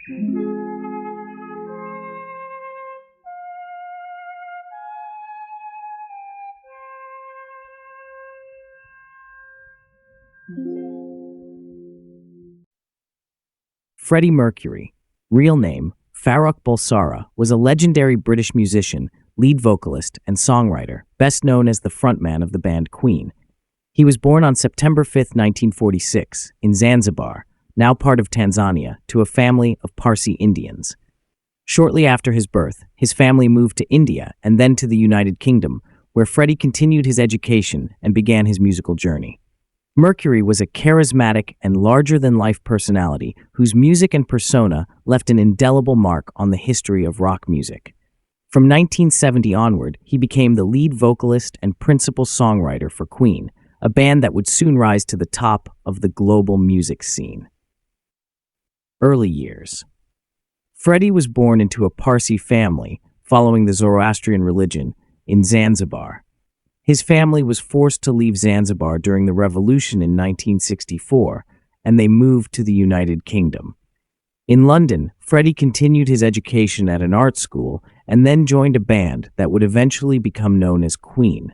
Freddie Mercury, real name Farrokh Bulsara, was a legendary British musician, lead vocalist, and songwriter, best known as the frontman of the band Queen. He was born on September 5, 1946, in Zanzibar, now part of Tanzania, to a family of Parsi Indians. Shortly after his birth, his family moved to India and then to the United Kingdom, where Freddie continued his education and began his musical journey. Mercury was a charismatic and larger-than-life personality whose music and persona left an indelible mark on the history of rock music. From 1970 onward, he became the lead vocalist and principal songwriter for Queen, a band that would soon rise to the top of the global music scene. Early years. Freddie was born into a Parsi family following the Zoroastrian religion in Zanzibar. His family was forced to leave Zanzibar during the revolution in 1964, and they moved to the United Kingdom. In London, Freddie continued his education at an art school and then joined a band that would eventually become known as Queen.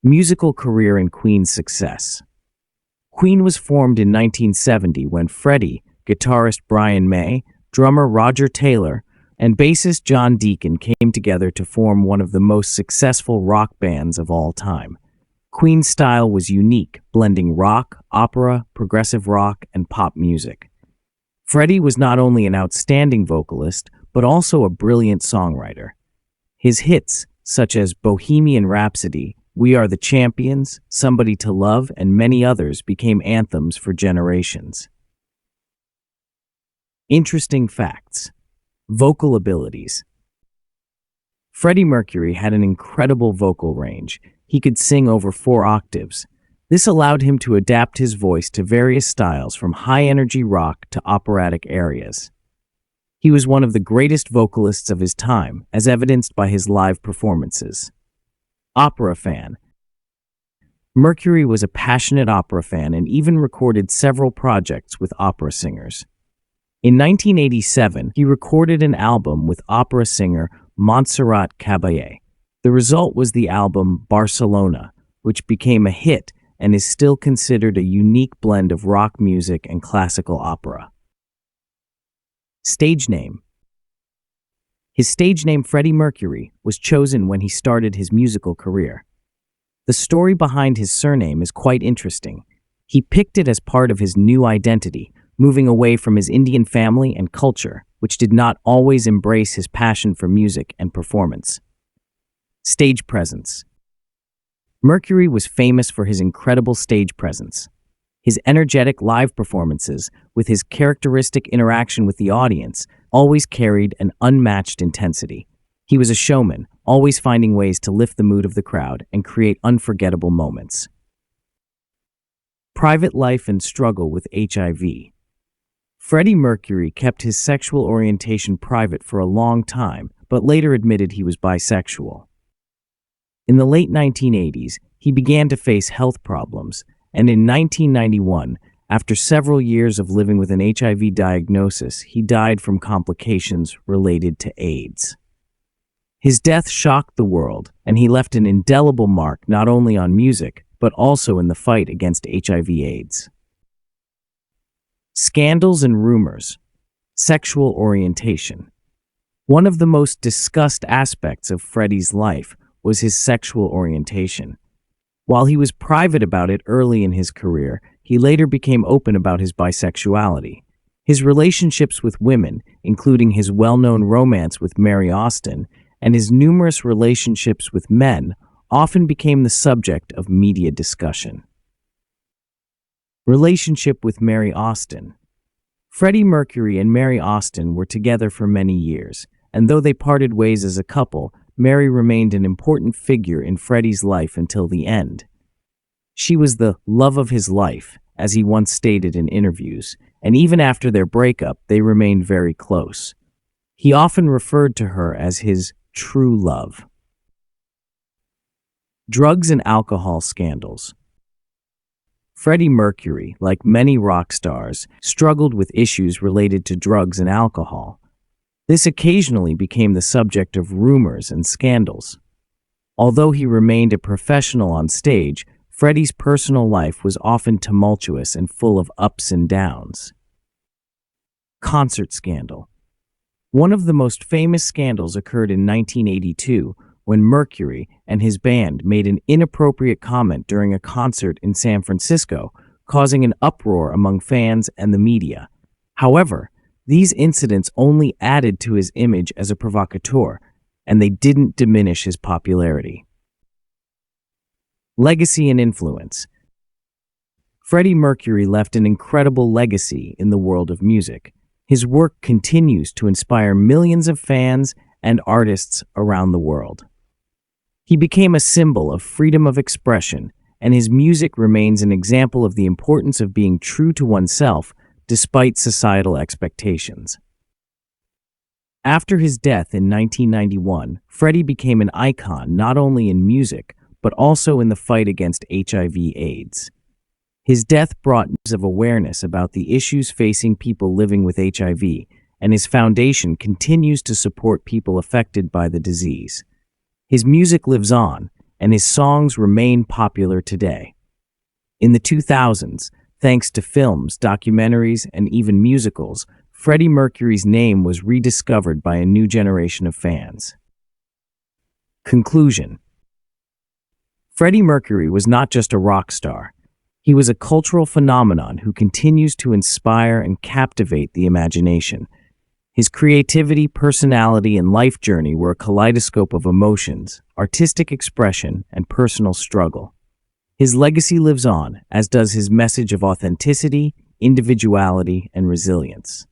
Musical career and Queen's success. Queen was formed in 1970 when Freddie, guitarist Brian May, drummer Roger Taylor, and bassist John Deacon came together to form one of the most successful rock bands of all time. Queen's style was unique, blending rock, opera, progressive rock, and pop music. Freddie was not only an outstanding vocalist, but also a brilliant songwriter. His hits, such as Bohemian Rhapsody, We Are the Champions, Somebody to Love, and many others became anthems for generations. Interesting facts. Vocal abilities. Freddie Mercury had an incredible vocal range. He could sing over 4 octaves. This allowed him to adapt his voice to various styles from high-energy rock to operatic areas. He was one of the greatest vocalists of his time, as evidenced by his live performances. Opera fan. Mercury was a passionate opera fan and even recorded several projects with opera singers. In 1987, he recorded an album with opera singer Montserrat Caballé. The result was the album Barcelona, which became a hit and is still considered a unique blend of rock music and classical opera. Stage name. His stage name Freddie Mercury was chosen when he started his musical career. The story behind his surname is quite interesting. He picked it as part of his new identity, moving away from his Indian family and culture, which did not always embrace his passion for music and performance. Stage presence. Mercury was famous for his incredible stage presence. His energetic live performances, with his characteristic interaction with the audience, always carried an unmatched intensity. He was a showman, always finding ways to lift the mood of the crowd and create unforgettable moments. Private life and struggle with HIV. Freddie Mercury kept his sexual orientation private for a long time, but later admitted he was bisexual. In the late 1980s, he began to face health problems, and in 1991, after several years of living with an HIV diagnosis, he died from complications related to AIDS. His death shocked the world, and he left an indelible mark not only on music, but also in the fight against HIV/AIDS. Scandals and rumors. Sexual orientation. One of the most discussed aspects of Freddie's life was his sexual orientation. While he was private about it early in his career, he later became open about his bisexuality. His relationships with women, including his well-known romance with Mary Austin, and his numerous relationships with men, often became the subject of media discussion. Relationship with Mary Austin. Freddie Mercury and Mary Austin were together for many years, and though they parted ways as a couple, Mary remained an important figure in Freddie's life until the end. She was the love of his life, as he once stated in interviews, and even after their breakup, they remained very close. He often referred to her as his true love. Drugs and alcohol scandals. Freddie Mercury, like many rock stars, struggled with issues related to drugs and alcohol. This occasionally became the subject of rumors and scandals. Although he remained a professional on stage, Freddie's personal life was often tumultuous and full of ups and downs. Concert scandal. One of the most famous scandals occurred in 1982 when Mercury and his band made an inappropriate comment during a concert in San Francisco, causing an uproar among fans and the media. However, these incidents only added to his image as a provocateur, and they didn't diminish his popularity. Legacy and influence. Freddie Mercury left an incredible legacy in the world of music. His work continues to inspire millions of fans and artists around the world. He became a symbol of freedom of expression, and his music remains an example of the importance of being true to oneself despite societal expectations. After his death in 1991, Freddie became an icon not only in music, but also in the fight against HIV/AIDS. His death brought news of awareness about the issues facing people living with HIV, and his foundation continues to support people affected by the disease. His music lives on, and his songs remain popular today. In the 2000s, thanks to films, documentaries, and even musicals, Freddie Mercury's name was rediscovered by a new generation of fans. Conclusion. Freddie Mercury was not just a rock star. He was a cultural phenomenon who continues to inspire and captivate the imagination. His creativity, personality, and life journey were a kaleidoscope of emotions, artistic expression, and personal struggle. His legacy lives on, as does his message of authenticity, individuality, and resilience.